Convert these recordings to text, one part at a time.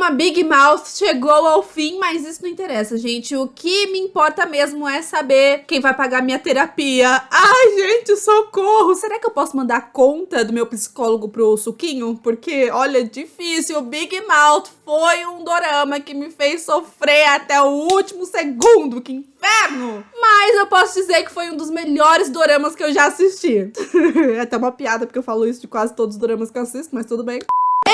drama Big Mouth chegou ao fim, mas isso não interessa, gente. O que me importa mesmo é saber quem vai pagar minha terapia. Ai, gente, socorro! Será que eu posso mandar a conta do meu psicólogo pro Suquinho? Porque, olha, difícil. O Big Mouth foi um dorama que me fez sofrer até o último segundo. Que inferno! Mas eu posso dizer que foi um dos melhores doramas que eu já assisti. É até uma piada, porque eu falo isso de quase todos os doramas que eu assisto, mas tudo bem.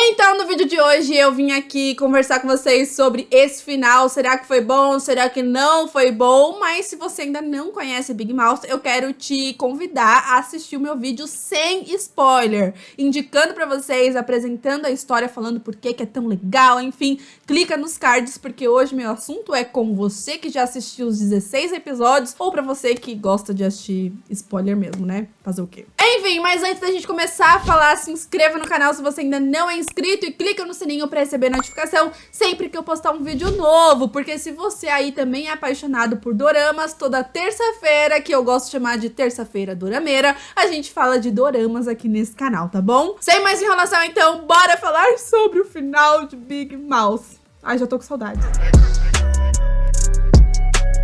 Então, no vídeo de hoje, eu vim aqui conversar com vocês sobre esse final. Será que foi bom? Será que não foi bom? Mas se você ainda não conhece Big Mouth, eu quero te convidar a assistir o meu vídeo sem spoiler, indicando pra vocês, apresentando a história, falando por que é tão legal, enfim. Clica nos cards, porque hoje meu assunto é com você que já assistiu os 16 episódios, ou pra você que gosta de assistir spoiler mesmo, né? Fazer o quê? Enfim, mas antes da gente começar a falar, se inscreva no canal se você ainda não é inscrito e clica no sininho pra receber notificação sempre que eu postar um vídeo novo, porque se você aí também é apaixonado por doramas, toda terça-feira, que eu gosto de chamar de terça-feira dorameira, a gente fala de doramas aqui nesse canal, tá bom? Sem mais enrolação, então, bora falar sobre o final de Big Mouth. Ai, já tô com saudade.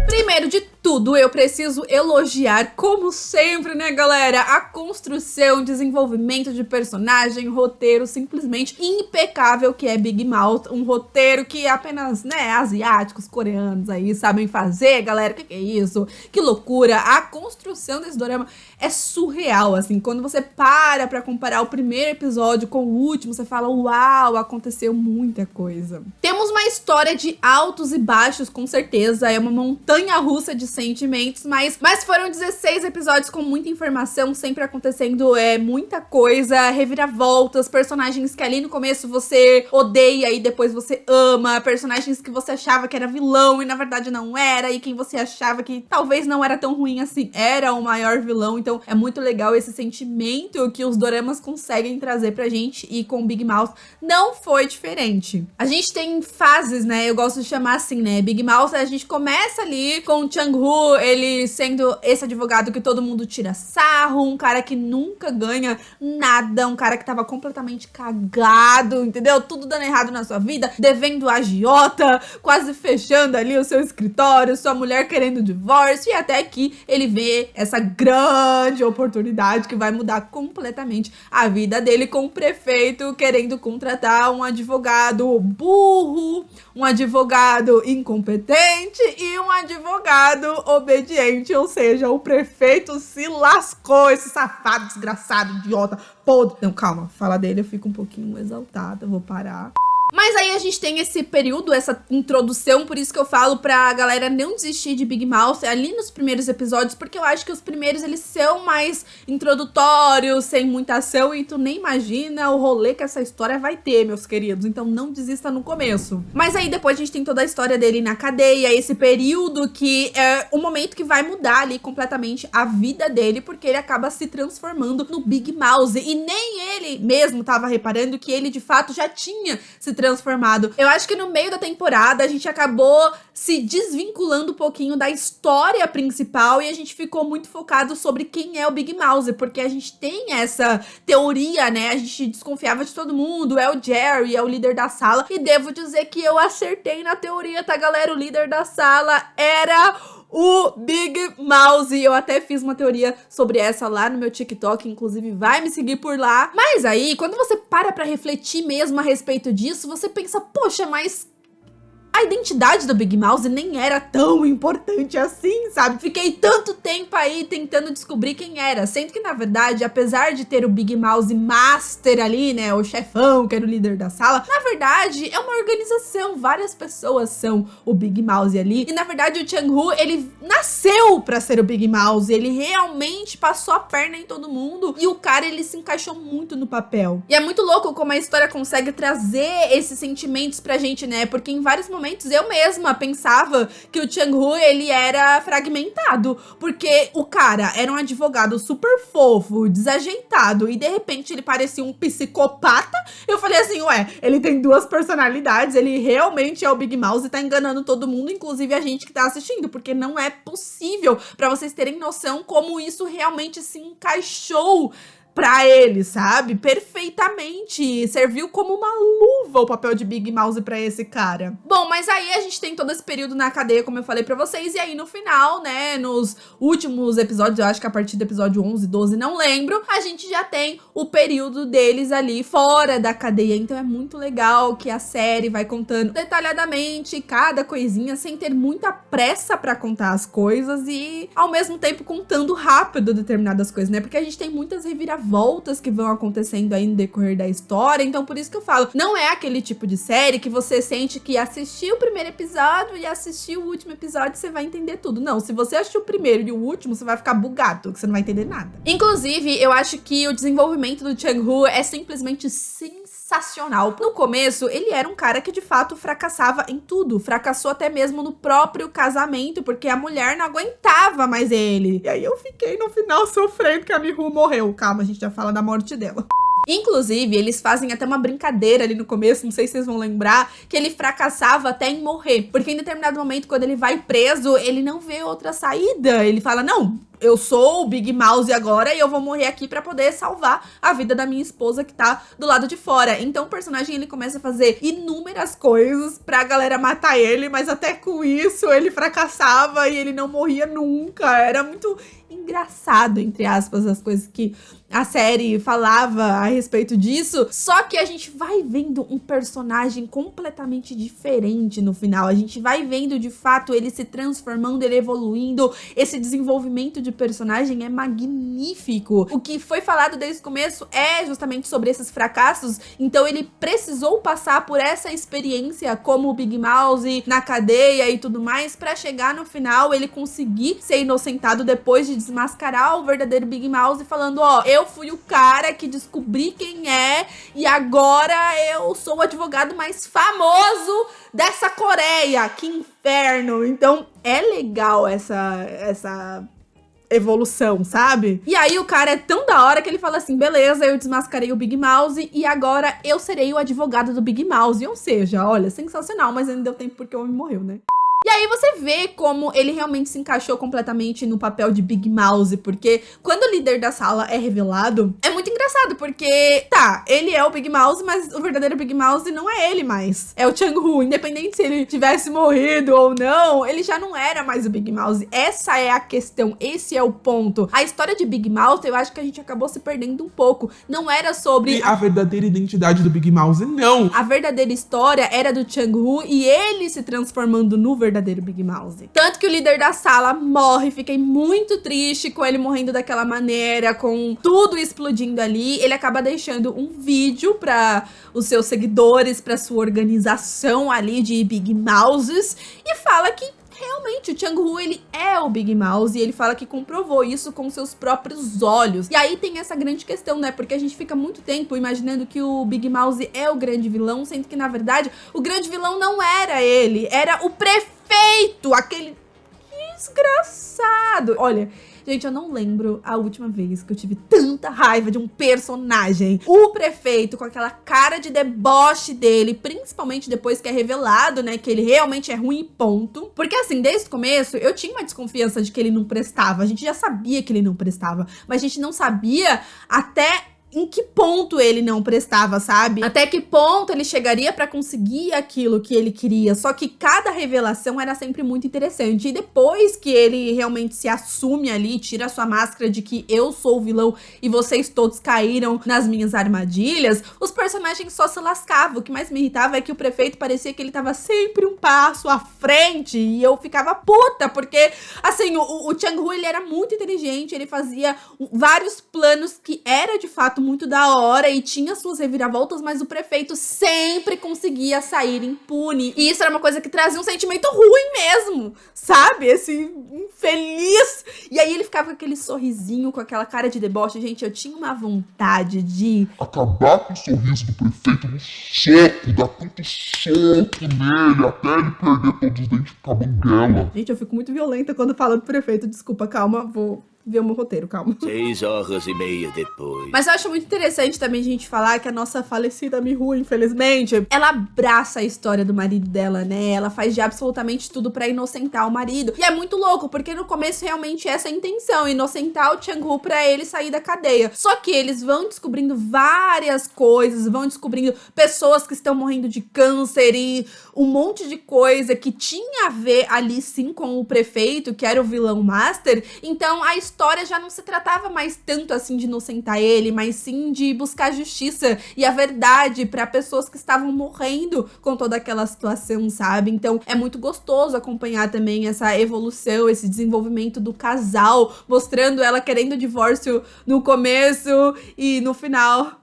Primeiro de tudo, eu preciso elogiar, como sempre, né, galera, a construção, desenvolvimento de personagem, roteiro simplesmente impecável que é Big Mouth, um roteiro que apenas, né, asiáticos, coreanos aí sabem fazer, galera, que é isso? Que loucura! A construção desse dorama é surreal, assim, quando você para pra comparar o primeiro episódio com o último, você fala, uau, aconteceu muita coisa. Temos uma história de altos e baixos, com certeza, é uma montanha-russa de sentimentos, mas foram 16 episódios com muita informação, sempre acontecendo muita coisa, reviravoltas, personagens que ali no começo você odeia e depois você ama, personagens que você achava que era vilão e na verdade não era, e quem você achava que talvez não era tão ruim assim, era o maior vilão. Então é muito legal esse sentimento que os doramas conseguem trazer pra gente, e com Big Mouth não foi diferente. A gente tem fases, né, eu gosto de chamar assim, né, Big Mouth, a gente começa ali com o Chang-woo, ele sendo esse advogado que todo mundo tira sarro, um cara que nunca ganha nada, um cara que tava completamente cagado, entendeu? Tudo dando errado na sua vida, devendo agiota, quase fechando ali o seu escritório, sua mulher querendo divórcio, e até que ele vê essa grande oportunidade que vai mudar completamente a vida dele, com o prefeito querendo contratar um advogado burro, um advogado incompetente e um advogado obediente, ou seja, o prefeito se lascou, esse safado, desgraçado, idiota, podre. Não, calma, falar dele eu fico um pouquinho exaltada, vou parar. Mas aí a gente tem esse período, essa introdução, por isso que eu falo pra galera não desistir de Big Mouth ali nos primeiros episódios, porque eu acho que os primeiros eles são mais introdutórios, sem muita ação, e tu nem imagina o rolê que essa história vai ter, meus queridos, então não desista no começo. Mas aí depois a gente tem toda a história dele na cadeia, esse período que é o momento que vai mudar ali completamente a vida dele, porque ele acaba se transformando no Big Mouth, e nem ele mesmo tava reparando que ele de fato já tinha se transformado. Eu acho que no meio da temporada a gente acabou se desvinculando um pouquinho da história principal e a gente ficou muito focado sobre quem é o Big Mouth, porque a gente tem essa teoria, né? A gente desconfiava de todo mundo, é o Jerry, é o líder da sala, e devo dizer que eu acertei na teoria, tá, galera? O líder da sala era o Big Mouth. Eu até fiz uma teoria sobre essa lá no meu TikTok, inclusive vai me seguir por lá. Mas aí, quando você para pra refletir mesmo a respeito disso, você pensa, poxa, mas a identidade do Big Mouth nem era tão importante assim, sabe? Fiquei tanto tempo aí tentando descobrir quem era, sendo que, na verdade, apesar de ter o Big Mouth Master ali, né, o chefão, que era o líder da sala, na verdade, é uma organização, várias pessoas são o Big Mouth ali, e na verdade o Chang-woo, ele nasceu pra ser o Big Mouth, ele realmente passou a perna em todo mundo, e o cara, ele se encaixou muito no papel. E é muito louco como a história consegue trazer esses sentimentos pra gente, né, porque em vários momentos eu mesma pensava que o Chang-woo, ele era fragmentado, porque o cara era um advogado super fofo, desajeitado, e de repente ele parecia um psicopata. Eu falei assim, ué, ele tem duas personalidades, ele realmente é o Big Mouth e tá enganando todo mundo, inclusive a gente que tá assistindo, porque não é possível, pra vocês terem noção como isso realmente se encaixou pra ele, sabe? Perfeitamente. Serviu como uma luva o papel de Big Mouse pra esse cara. Bom, mas aí a gente tem todo esse período na cadeia, como eu falei pra vocês, e aí no final, né, nos últimos episódios, eu acho que a partir do episódio 11, 12, não lembro, a gente já tem o período deles ali fora da cadeia. Então é muito legal que a série vai contando detalhadamente cada coisinha, sem ter muita pressa pra contar as coisas e ao mesmo tempo contando rápido determinadas coisas, né? Porque a gente tem muitas reviravoltas que vão acontecendo aí no decorrer da história, então por isso que eu falo, não é aquele tipo de série que você sente que assistiu o primeiro episódio e assistiu o último episódio você vai entender tudo. Não, se você assistiu o primeiro e o último, você vai ficar bugado, que você não vai entender nada. Inclusive, eu acho que o desenvolvimento do Chang-woo é simplesmente sensacional. No começo, ele era um cara que de fato fracassava em tudo. Fracassou até mesmo no próprio casamento, porque a mulher não aguentava mais ele. E aí eu fiquei no final sofrendo que a Miho morreu. Calma, a gente já fala da morte dela. Inclusive, eles fazem até uma brincadeira ali no começo, não sei se vocês vão lembrar, que ele fracassava até em morrer. Porque em determinado momento, quando ele vai preso, ele não vê outra saída. Ele fala, não, eu sou o Big Mouse agora e eu vou morrer aqui pra poder salvar a vida da minha esposa que tá do lado de fora. Então o personagem, ele começa a fazer inúmeras coisas pra galera matar ele, mas até com isso ele fracassava e ele não morria nunca. Era muito engraçado, entre aspas, as coisas que a série falava a respeito disso. Só que a gente vai vendo um personagem completamente diferente no final. A gente vai vendo, de fato, ele se transformando, ele evoluindo. Esse desenvolvimento de personagem é magnífico. O que foi falado desde o começo é justamente sobre esses fracassos. Então ele precisou passar por essa experiência como o Big Mouse na cadeia e tudo mais, pra chegar no final ele conseguir ser inocentado depois de desmascarar o verdadeiro Big Mouse, falando, ó, eu fui o cara que descobri quem é e agora eu sou o advogado mais famoso dessa Coreia. Que inferno! Então é legal essa evolução, sabe? E aí o cara é tão da hora que ele fala assim, beleza, eu desmascarei o Big Mouse e agora eu serei o advogado do Big Mouse. Ou seja, olha, sensacional, mas ainda deu tempo porque o homem morreu, né? E aí você vê como ele realmente se encaixou completamente no papel de Big Mouse, porque quando o líder da sala é revelado, é muito engraçado, porque, tá, ele é o Big Mouse, mas o verdadeiro Big Mouse não é ele mais. É o Chang-woo, independente se ele tivesse morrido ou não, ele já não era mais o Big Mouse. Essa é a questão, esse é o ponto. A história de Big Mouse, eu acho que a gente acabou se perdendo um pouco. Não era sobre a verdadeira identidade do Big Mouse, não. A verdadeira história era do Chang-woo e ele se transformando no verdadeiro Big Mouse. Tanto que o líder da sala morre, fiquei muito triste com ele morrendo daquela maneira, com tudo explodindo ali. Ele acaba deixando um vídeo para os seus seguidores, para sua organização ali de Big Mouses e fala que realmente o Chang-woo, ele é o Big Mouse e ele fala que comprovou isso com seus próprios olhos. E aí tem essa grande questão, né? Porque a gente fica muito tempo imaginando que o Big Mouse é o grande vilão, sendo que na verdade o grande vilão não era ele, era o prefeito, aquele desgraçado. Olha, gente, eu não lembro a última vez que eu tive tanta raiva de um personagem. O prefeito, com aquela cara de deboche dele, principalmente depois que é revelado, né, que ele realmente é ruim e ponto. Porque assim, desde o começo, eu tinha uma desconfiança de que ele não prestava. A gente já sabia que ele não prestava, mas a gente não sabia até em que ponto ele não prestava, sabe? Até que ponto ele chegaria pra conseguir aquilo que ele queria. Só que cada revelação era sempre muito interessante. E depois que ele realmente se assume ali, tira a sua máscara de que eu sou o vilão e vocês todos caíram nas minhas armadilhas, os personagens só se lascavam. O que mais me irritava é que o prefeito parecia que ele tava sempre um passo à frente. E eu ficava puta, porque, assim, o Chang-woo, ele era muito inteligente, ele fazia vários planos que era de fato muito da hora e tinha suas reviravoltas, mas o prefeito sempre conseguia sair impune. E isso era uma coisa que trazia um sentimento ruim mesmo, sabe? Esse infeliz. E aí ele ficava com aquele sorrisinho, com aquela cara de deboche. Gente, eu tinha uma vontade de acabar com o sorriso do prefeito no soco, dar tanto soco nele, até ele perder todos os dentes com a banguela. Gente, eu fico muito violenta quando falo do prefeito. Desculpa, calma, vou ver o meu roteiro, calma. 6h30 depois. Mas eu acho muito interessante também a gente falar que a nossa falecida Miho, infelizmente, ela abraça a história do marido dela, né? Ela faz de absolutamente tudo pra inocentar o marido. E é muito louco, porque no começo realmente essa é a intenção, inocentar o Chang-woo pra ele sair da cadeia. Só que eles vão descobrindo várias coisas, vão descobrindo pessoas que estão morrendo de câncer e um monte de coisa que tinha a ver ali sim com o prefeito, que era o vilão master. Então a história já não se tratava mais tanto assim de inocentar ele, mas sim de buscar justiça e a verdade para pessoas que estavam morrendo com toda aquela situação, sabe? Então é muito gostoso acompanhar também essa evolução, esse desenvolvimento do casal, mostrando ela querendo divórcio no começo e no final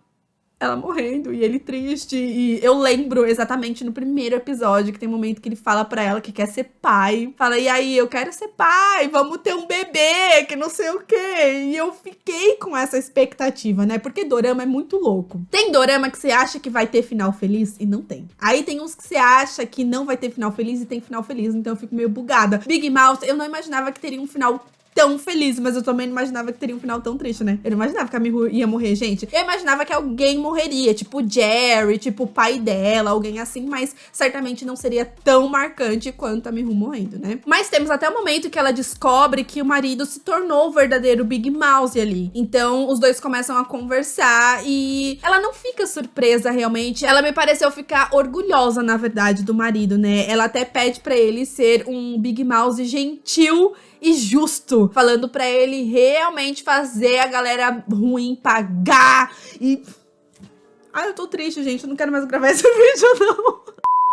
ela morrendo e ele triste. E eu lembro exatamente no primeiro episódio que tem um momento que ele fala pra ela que quer ser pai. Fala, e aí, eu quero ser pai, vamos ter um bebê, que não sei o quê. E eu fiquei com essa expectativa, né? Porque dorama é muito louco. Tem dorama que você acha que vai ter final feliz e não tem. Aí tem uns que você acha que não vai ter final feliz e tem final feliz, então eu fico meio bugada. Big Mouth, eu não imaginava que teria um final tão feliz, mas eu também não imaginava que teria um final tão triste, né? Eu não imaginava que a Miho ia morrer, gente. Eu imaginava que alguém morreria, tipo o Jerry, tipo o pai dela, alguém assim, mas certamente não seria tão marcante quanto a Miho morrendo, né? Mas temos até o momento que ela descobre que o marido se tornou o verdadeiro Big Mouth ali. Então, os dois começam a conversar e ela não fica surpresa realmente. Ela me pareceu ficar orgulhosa, na verdade, do marido, né? Ela até pede pra ele ser um Big Mouth gentil e justo, falando pra ele realmente fazer a galera ruim pagar e... Ai, eu tô triste, gente, eu não quero mais gravar esse vídeo, não.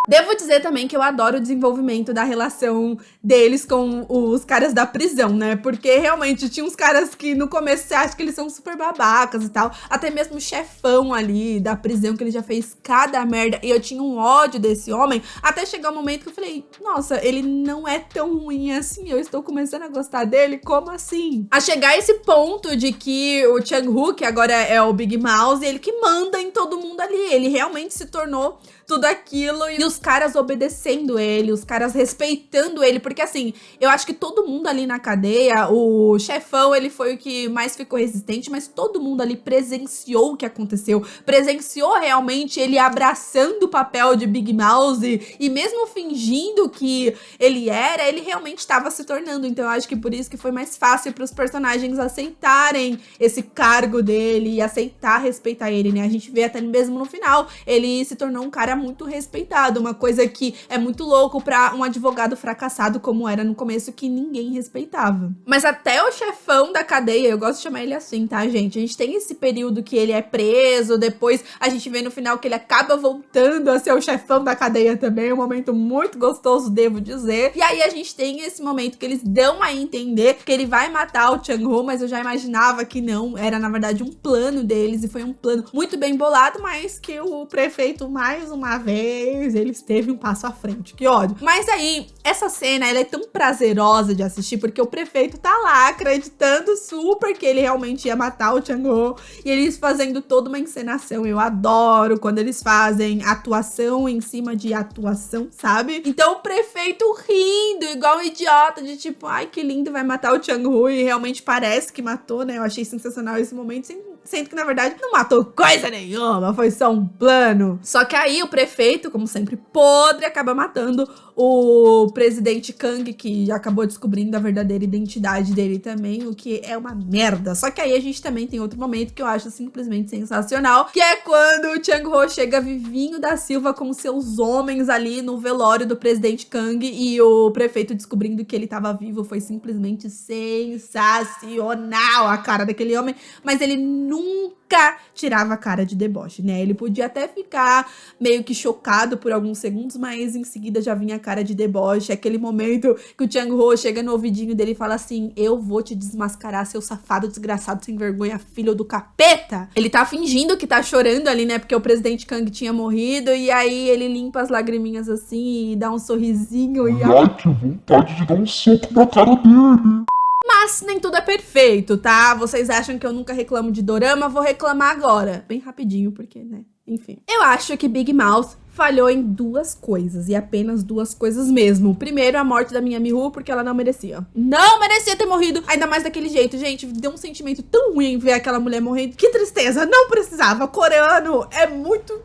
Devo dizer também que eu adoro o desenvolvimento da relação deles com os caras da prisão, né? Porque realmente tinha uns caras que no começo você acha que eles são super babacas e tal. Até mesmo o chefão ali da prisão, que ele já fez cada merda. E eu tinha um ódio desse homem. Até chegar um momento que eu falei, nossa, ele não é tão ruim assim. Eu estou começando a gostar dele, como assim? A chegar a esse ponto de que o Chang-woo, que agora é o Big Mouth, ele que manda em todo mundo ali. Ele realmente se tornou tudo aquilo e os caras obedecendo ele, os caras respeitando ele, porque assim, eu acho que todo mundo ali na cadeia, o chefão, ele foi o que mais ficou resistente, mas todo mundo ali presenciou o que aconteceu, presenciou realmente ele abraçando o papel de Big Mouth e mesmo fingindo que ele era, ele realmente estava se tornando, então eu acho que por isso que foi mais fácil para os personagens aceitarem esse cargo dele e aceitar respeitar ele, né? A gente vê até mesmo no final, ele se tornou um cara muito respeitado, uma coisa que é muito louco pra um advogado fracassado como era no começo, que ninguém respeitava. Mas até o chefão da cadeia, eu gosto de chamar ele assim, tá, gente? A gente tem esse período que ele é preso, depois a gente vê no final que ele acaba voltando a ser o chefão da cadeia também, um momento muito gostoso, devo dizer. E aí a gente tem esse momento que eles dão a entender que ele vai matar o Chang-woo, mas eu já imaginava que não, era na verdade um plano deles, e foi um plano muito bem bolado, mas que o prefeito mais uma vez, ele esteve um passo à frente, que ódio. Mas aí, essa cena, ela é tão prazerosa de assistir, porque o prefeito tá lá, acreditando super que ele realmente ia matar o Chang-woo, e eles fazendo toda uma encenação. Eu adoro quando eles fazem atuação em cima de atuação, sabe? Então, o prefeito rindo, igual um idiota, de tipo, ai, que lindo, vai matar o Chang-woo, e realmente parece que matou, né? Eu achei sensacional esse momento, sendo que, na verdade, não matou coisa nenhuma, foi só um plano. Só que aí o prefeito, como sempre podre, acaba matando o presidente Kang, que acabou descobrindo a verdadeira identidade dele também, o que é uma merda. Só que aí a gente também tem outro momento que eu acho simplesmente sensacional, que é quando o Chang-woo chega vivinho da Silva com seus homens ali no velório do presidente Kang e o prefeito descobrindo que ele tava vivo. Foi simplesmente sensacional a cara daquele homem, mas ele nunca tirava a cara de deboche, né? Ele podia até ficar meio que chocado por alguns segundos, mas em seguida já vinha a cara de deboche, aquele momento que o Chang-woo chega no ouvidinho dele e fala assim, eu vou te desmascarar, seu safado, desgraçado, sem vergonha, filho do capeta. Ele tá fingindo que tá chorando ali, né? Porque o presidente Kang tinha morrido, e aí ele limpa as lagriminhas assim e dá um sorrisinho e... Ai, que vontade de dar um soco na cara dele. Mas nem tudo é perfeito, tá? Vocês acham que eu nunca reclamo de dorama? Vou reclamar agora. Bem rapidinho, porque, né? Enfim. Eu acho que Big Mouth falhou em 2 coisas, e apenas 2 coisas mesmo. Primeiro, a morte da minha Miho, porque ela não merecia. Não merecia ter morrido, ainda mais daquele jeito. Gente, deu um sentimento tão ruim ver aquela mulher morrendo. Que tristeza, não precisava. Coreano é muito...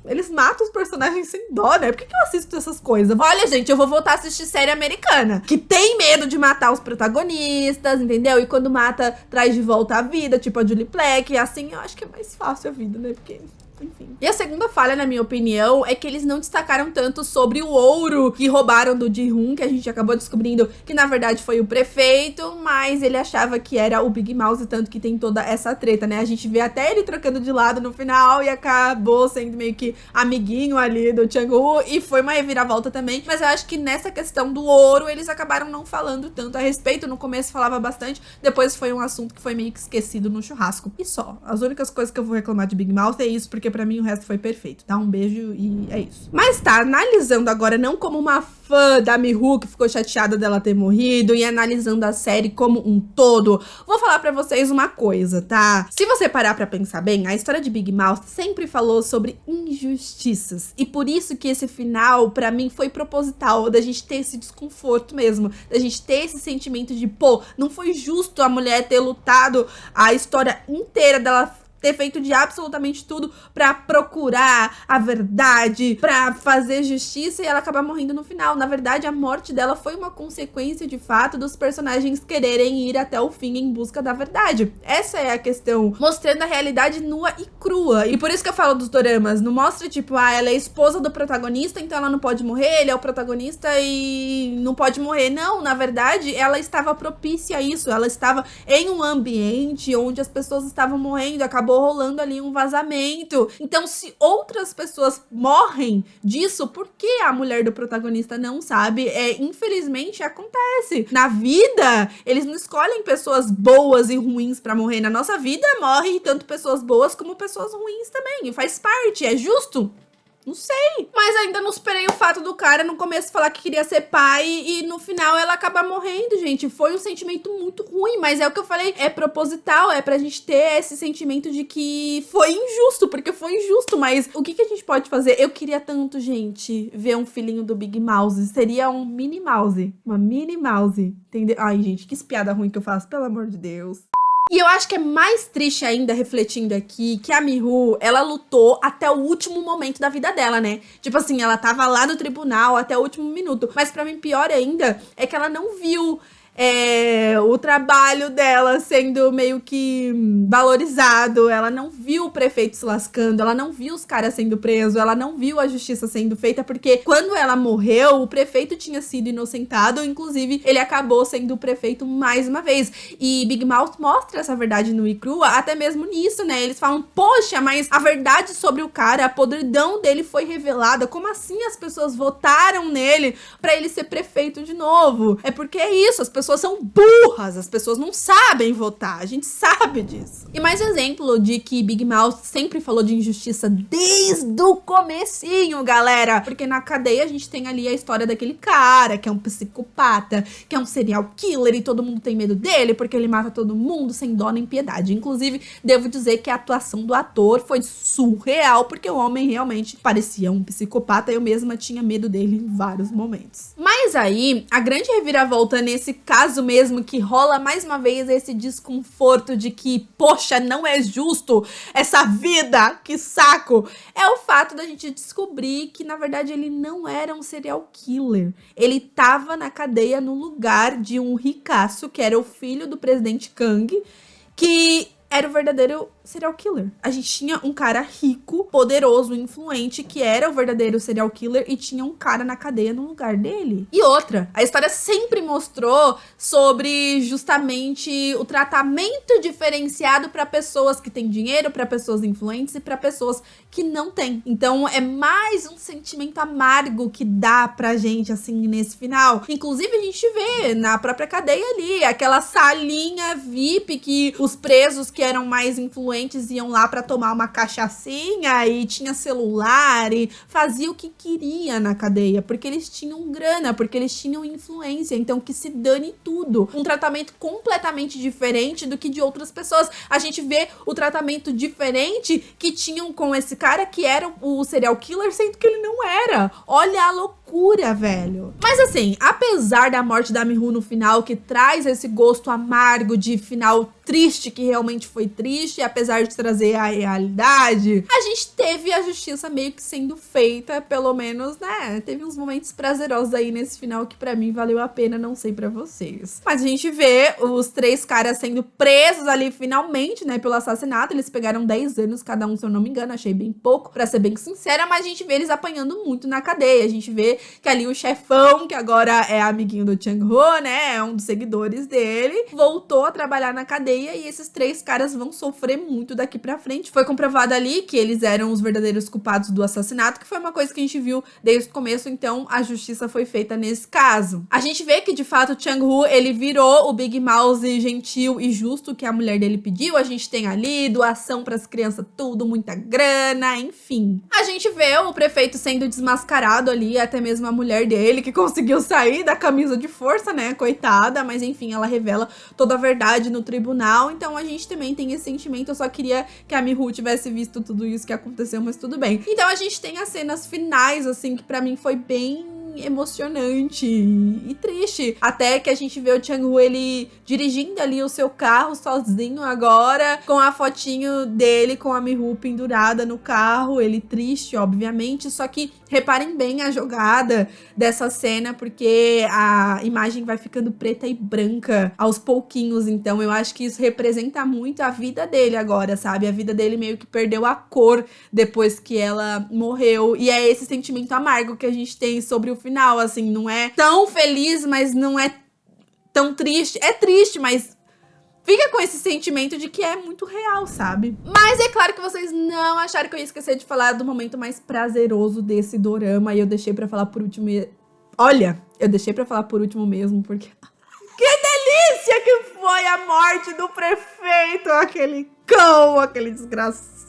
Eles matam os personagens sem dó, né? Por que eu assisto essas coisas? Olha, gente, eu vou voltar a assistir série americana, que tem medo de matar os protagonistas, entendeu? E quando mata, traz de volta a vida, tipo a Julie Plec. Assim, eu acho que é mais fácil a vida, né? Porque... enfim. E a segunda falha, na minha opinião, é que eles não destacaram tanto sobre o ouro que roubaram do Ji-hoon, que a gente acabou descobrindo que na verdade foi o prefeito, mas ele achava que era o Big Mouth, tanto que tem toda essa treta, né? A gente vê até ele trocando de lado no final e acabou sendo meio que amiguinho ali do Chang-woo, e foi uma reviravolta também, mas eu acho que nessa questão do ouro eles acabaram não falando tanto a respeito. No começo falava bastante, depois foi um assunto que foi meio que esquecido no churrasco. E só, as únicas coisas que eu vou reclamar de Big Mouth é isso, porque pra mim o resto foi perfeito, tá? Um beijo e é isso. Mas tá, analisando agora não como uma fã da Miho que ficou chateada dela ter morrido, e analisando a série como um todo, vou falar pra vocês uma coisa, tá? Se você parar pra pensar bem, a história de Big Mouth sempre falou sobre injustiças, e por isso que esse final, pra mim, foi proposital, da gente ter esse desconforto mesmo, da gente ter esse sentimento de, pô, não foi justo a mulher ter lutado a história inteira dela, ter feito de absolutamente tudo pra procurar a verdade, pra fazer justiça, e ela acabar morrendo no final. Na verdade, a morte dela foi uma consequência, de fato, dos personagens quererem ir até o fim em busca da verdade. Essa é a questão, mostrando a realidade nua e crua. E por isso que eu falo dos doramas, não mostra, tipo, ela é esposa do protagonista, então ela não pode morrer, ele é o protagonista e não pode morrer. Não, na verdade, ela estava propícia a isso, ela estava em um ambiente onde as pessoas estavam morrendo, acabou rolando ali um vazamento. Então, se outras pessoas morrem disso, por que a mulher do protagonista não sabe? Infelizmente, acontece. Na vida, eles não escolhem pessoas boas e ruins pra morrer. Na nossa vida, morrem tanto pessoas boas como pessoas ruins também. E faz parte. É justo? Não sei. Mas ainda não superei o fato do cara no começo falar que queria ser pai e no final ela acabar morrendo, gente. Foi um sentimento muito ruim, mas é o que eu falei, é proposital, é pra gente ter esse sentimento de que foi injusto, porque foi injusto, mas o que a gente pode fazer? Eu queria tanto, gente, ver um filhinho do Big Mouse. Seria um mini mouse, uma mini mouse, entendeu? Ai, gente, que espiada ruim que eu faço, pelo amor de Deus. E eu acho que é mais triste ainda, refletindo aqui, que a Miho, ela lutou até o último momento da vida dela, né? Tipo assim, ela tava lá no tribunal até o último minuto. Mas pra mim, pior ainda, é que ela não viu o trabalho dela sendo meio que valorizado. Ela não viu o prefeito se lascando, ela não viu os caras sendo presos, ela não viu a justiça sendo feita, porque quando ela morreu, o prefeito tinha sido inocentado, inclusive ele acabou sendo o prefeito mais uma vez. E Big Mouth mostra essa verdade nua e crua, até mesmo nisso, né? Eles falam, poxa, mas a verdade sobre o cara, a podridão dele foi revelada, como assim as pessoas votaram nele pra ele ser prefeito de novo? É porque é isso, as pessoas são burras, as pessoas não sabem votar, a gente sabe disso. E mais um exemplo de que Big Mouth sempre falou de injustiça desde o comecinho, galera, porque na cadeia a gente tem ali a história daquele cara que é um psicopata, que é um serial killer e todo mundo tem medo dele porque ele mata todo mundo sem dó nem piedade. Inclusive, devo dizer que a atuação do ator foi surreal, porque o homem realmente parecia um psicopata, eu mesma tinha medo dele em vários momentos. Mas aí, a grande reviravolta nesse caso mesmo, que rola mais uma vez esse desconforto de que, poxa, não é justo essa vida, que saco, é o fato da gente descobrir que, na verdade, ele não era um serial killer. Ele tava na cadeia no lugar de um ricaço, que era o filho do presidente Kang, que era o verdadeiro serial killer. A gente tinha um cara rico, poderoso, influente, que era o verdadeiro serial killer, e tinha um cara na cadeia no lugar dele. E outra, a história sempre mostrou sobre justamente o tratamento diferenciado para pessoas que têm dinheiro, para pessoas influentes e para pessoas que não têm. Então é mais um sentimento amargo que dá pra gente, assim, nesse final. Inclusive a gente vê na própria cadeia ali, aquela salinha VIP que os presos que eram mais influentes iam lá pra tomar uma cachaçinha e tinha celular e fazia o que queria na cadeia, porque eles tinham grana, porque eles tinham influência, então que se dane tudo. Um tratamento completamente diferente do que de outras pessoas. A gente vê o tratamento diferente que tinham com esse cara que era o serial killer, sendo que ele não era. Olha a loucura, velho. Mas assim, apesar da morte da Mi-Hu no final, que traz esse gosto amargo de final triste, que realmente foi triste, apesar de trazer a realidade, a gente teve a justiça meio que sendo feita, pelo menos, né? Teve uns momentos prazerosos aí nesse final que pra mim valeu a pena, não sei pra vocês. Mas a gente vê os 3 caras sendo presos ali finalmente, né, pelo assassinato. Eles pegaram 10 anos cada um, se eu não me engano, achei bem pouco, pra ser bem sincera, mas a gente vê eles apanhando muito na cadeia. A gente vê que ali o chefão, que agora é amiguinho do Chang-ho, né, é um dos seguidores dele, voltou a trabalhar na cadeia e esses 3 caras vão sofrer muito daqui pra frente. Foi comprovado ali que eles eram os verdadeiros culpados do assassinato, que foi uma coisa que a gente viu desde o começo, então a justiça foi feita nesse caso. A gente vê que, de fato, o Chang-ho, ele virou o Big Mouse gentil e justo que a mulher dele pediu. A gente tem ali doação pras crianças, tudo, muita grana, enfim. A gente vê o prefeito sendo desmascarado ali, até mesmo a mulher dele, que conseguiu sair da camisa de força, né, coitada, mas enfim, ela revela toda a verdade no tribunal, então a gente também tem esse sentimento. Eu só queria que a Mi-Hu tivesse visto tudo isso que aconteceu, mas tudo bem. Então a gente tem as cenas finais, assim, que pra mim foi bem emocionante e triste. Até que a gente vê o Chang-Ho, ele dirigindo ali o seu carro sozinho agora, com a fotinho dele com a Mi-Hu pendurada no carro, ele triste, obviamente, só que reparem bem a jogada dessa cena, porque a imagem vai ficando preta e branca aos pouquinhos, então eu acho que isso representa muito a vida dele agora, sabe? A vida dele meio que perdeu a cor depois que ela morreu, e é esse sentimento amargo que a gente tem sobre o final, assim, não é tão feliz, mas não é tão triste. É triste, mas fica com esse sentimento de que é muito real, sabe? Mas é claro que vocês não acharam que eu ia esquecer de falar do momento mais prazeroso desse dorama, e eu deixei pra falar por último. Olha, eu deixei pra falar por último mesmo, porque que delícia que foi a morte do prefeito, aquele cão, aquele desgraçado.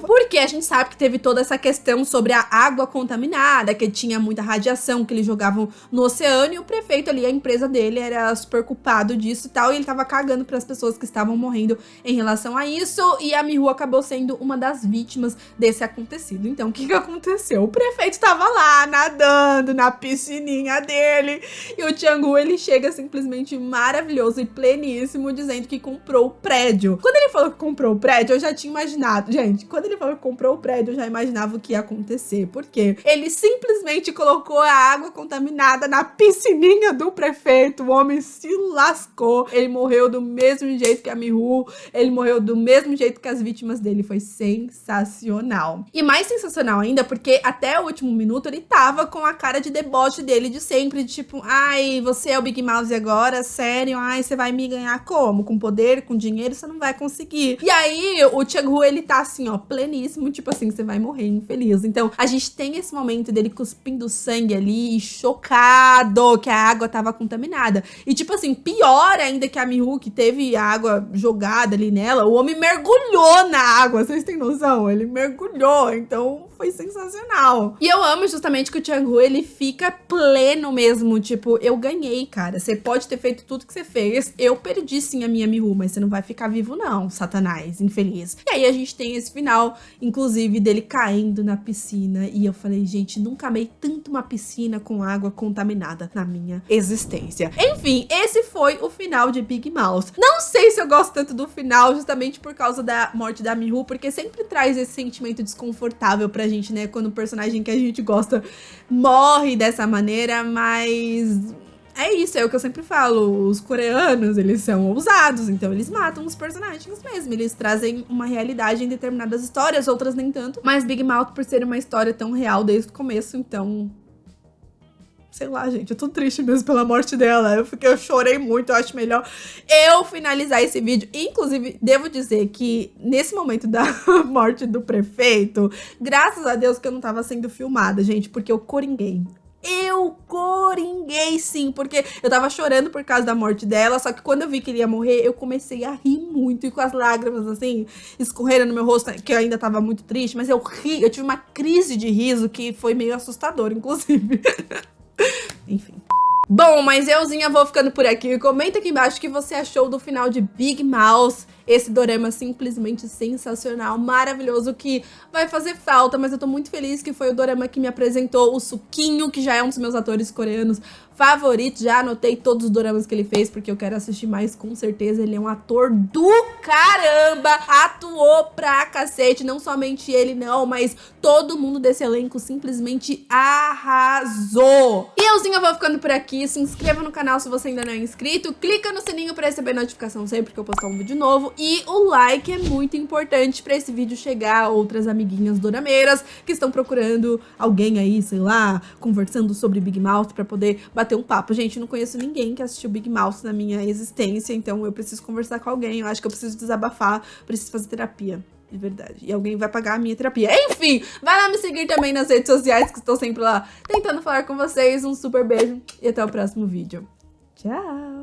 Porque a gente sabe que teve toda essa questão sobre a água contaminada, que tinha muita radiação que eles jogavam no oceano, e o prefeito ali, a empresa dele, era super culpado disso e tal, e ele tava cagando pras pessoas que estavam morrendo em relação a isso, e a Mi-Hu acabou sendo uma das vítimas desse acontecido. Então, o que aconteceu? O prefeito tava lá, nadando na piscininha dele, e o Chang-Ho, ele chega simplesmente maravilhoso e pleníssimo, dizendo que comprou o prédio. Quando ele falou que comprou o prédio, eu já tinha imaginado, gente, quando ele falou que comprou o prédio, eu já imaginava o que ia acontecer, porque ele simplesmente colocou a água contaminada na piscininha do prefeito. O homem se lascou, ele morreu do mesmo jeito que a Mi-Hu, ele morreu do mesmo jeito que as vítimas dele. Foi sensacional. E mais sensacional ainda, porque até o último minuto ele tava com a cara de deboche dele de sempre, de tipo, ai, você é o Big Mouse agora? Sério? Ai, você vai me ganhar como? Com poder, com dinheiro? Você não vai conseguir. E aí, o Chang-Ho, ele tá assim, ó, pleníssimo, tipo assim, você vai morrer infeliz. Então, a gente tem esse momento dele cuspindo sangue ali, chocado que a água tava contaminada. E tipo assim, pior ainda que a Mi-Hu, que teve a água jogada ali nela, o homem mergulhou na água, vocês têm noção? Ele mergulhou, então foi sensacional. E eu amo justamente que o Chang-Ho, ele fica pleno mesmo, tipo, eu ganhei, cara, você pode ter feito tudo que você fez, eu perdi sim a minha Mi-Hu, mas você não vai ficar vivo não, Satanás, infeliz. E aí a gente tem esse final, inclusive, dele caindo na piscina, e eu falei, gente, nunca amei tanto uma piscina com água contaminada na minha existência. Enfim, esse foi o final de Big Mouse. Não sei se eu gosto tanto do final, justamente por causa da morte da Mi-Hu, porque sempre traz esse sentimento desconfortável pra gente, né, quando o personagem que a gente gosta morre dessa maneira, mas é isso, é o que eu sempre falo, os coreanos, eles são ousados, então eles matam os personagens mesmo, eles trazem uma realidade em determinadas histórias, outras nem tanto, mas Big Mouth, por ser uma história tão real desde o começo, então sei lá, gente, eu tô triste mesmo pela morte dela. Eu chorei muito, eu acho melhor eu finalizar esse vídeo. Inclusive, devo dizer que nesse momento da morte do prefeito, graças a Deus que eu não tava sendo filmada, gente, porque eu coringuei. eu coringuei sim, porque eu tava chorando por causa da morte dela, só que quando eu vi que ele ia morrer, eu comecei a rir muito e com as lágrimas, assim, escorrendo no meu rosto, que eu ainda tava muito triste, mas eu ri, eu tive uma crise de riso que foi meio assustador, inclusive. Enfim. Bom, mas euzinha vou ficando por aqui. Comenta aqui embaixo o que você achou do final de Big Mouth. Esse dorama simplesmente sensacional, maravilhoso, que vai fazer falta, mas eu tô muito feliz que foi o dorama que me apresentou o Suquinho, que já é um dos meus atores coreanos favoritos. Já anotei todos os doramas que ele fez, porque eu quero assistir mais, com certeza. Ele é um ator do caramba, atuou pra cacete, não somente ele não, mas todo mundo desse elenco simplesmente arrasou. E euzinha vou ficando por aqui, se inscreva no canal se você ainda não é inscrito, clica no sininho pra receber notificação sempre que eu postar um vídeo novo. E o like é muito importante pra esse vídeo chegar a outras amiguinhas dorameiras que estão procurando alguém aí, sei lá, conversando sobre Big Mouth pra poder bater um papo. Gente, não conheço ninguém que assistiu Big Mouth na minha existência, então eu preciso conversar com alguém. Eu acho que eu preciso desabafar, preciso fazer terapia. De verdade. E alguém vai pagar a minha terapia. Enfim, vai lá me seguir também nas redes sociais, que estou sempre lá tentando falar com vocês. Um super beijo e até o próximo vídeo. Tchau!